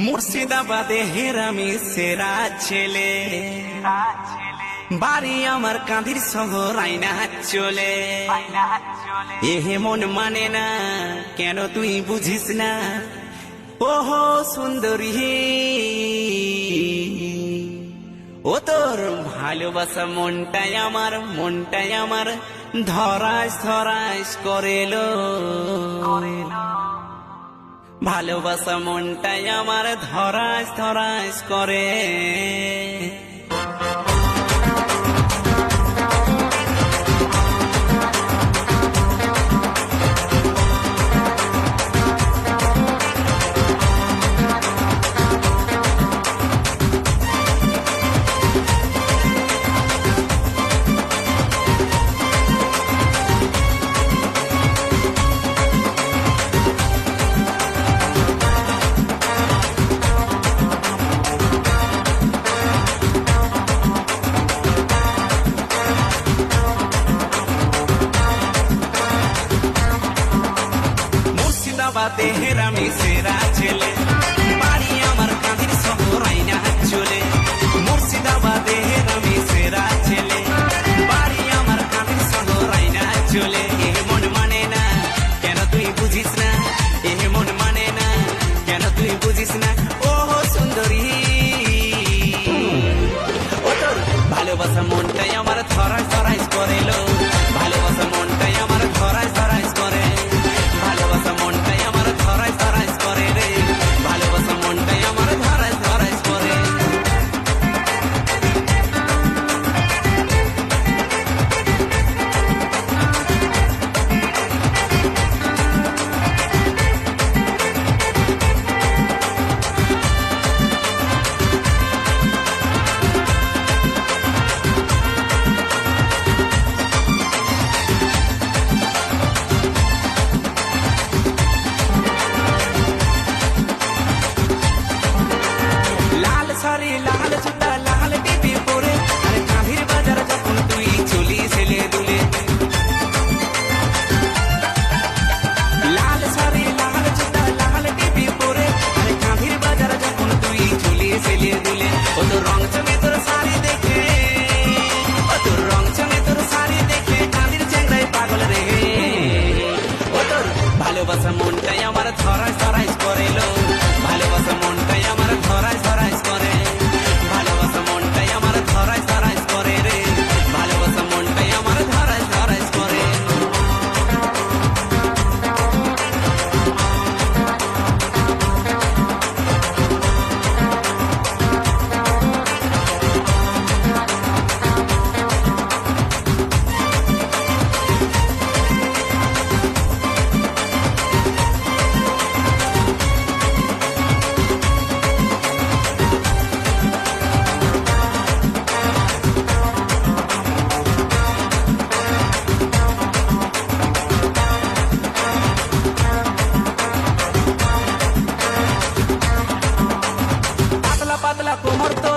মুর্শিদাবাদে হেরামি সেরা ছেলে, বাড়ি আমার কাঁদির শহর আইনা চলে। এহে মন মানে না, কেন তুই বুঝিস না? ওহো সুন্দরী, ও তোর ভালোবাসা মনটাই আমার ধরাস ধরাস করেলো। ভালোবাসা মনটাই আমার ধরাস ধরাস করে। মুর্শিদাবাদে হেরামি সেরা ছেলে, বাড়ি আমার কাঁদির শহর আইনা চলে। মুর্শিদাবাদে হেরামি সেরা ছেলে, বাড়ি আমার কাঁদির শহর আইনা চলে। এ মন মানে না, কেন তুই বুঝিস না? এ মন মানে না, কেন তুই বুঝিস না? ও সুন্দরী, ও তোর ভালোবাসা মনটাই আমার ধরাস ধরাস করেলো। ভালোবাসা মনটাই আমার ধরাস ধরাস করে। ভালোবাসা মনটাই আমার ধরাস ধরাস করে রে। ভালোবাসা মনটাই আমার ধরাস ধরাস করে। লাল শাড়ি লাল জুতা লাল টিপি পরে, আরে কাঁধির বাজার যখন তুই চলি ছেলে দুলে। লাল শাড়ি লাল জুতা লাল টিপি পরে, আরে কাঁধির বাজার যখন তুই চলি ছেলে দুলে। ও তোর রং চঙে তোর শাড়ি দেখে, ও তোর রং চঙে তোর শাড়ি দেখে কাঁধির চেংড়ায় পাগল রে। ও তোর ভালোবাসা মনটাই আমার ধরাস ধরাস করেলো। ভালোবাসা মনটাই আমার ধরাস ধরাস করে। ভালোবাসা মনটাই আমার ধরাস ধরাস করে রে। ভালোবাসা মনটাই আমার ধরাস ধরাস করে। পাতলা পাতলা কোমর তোর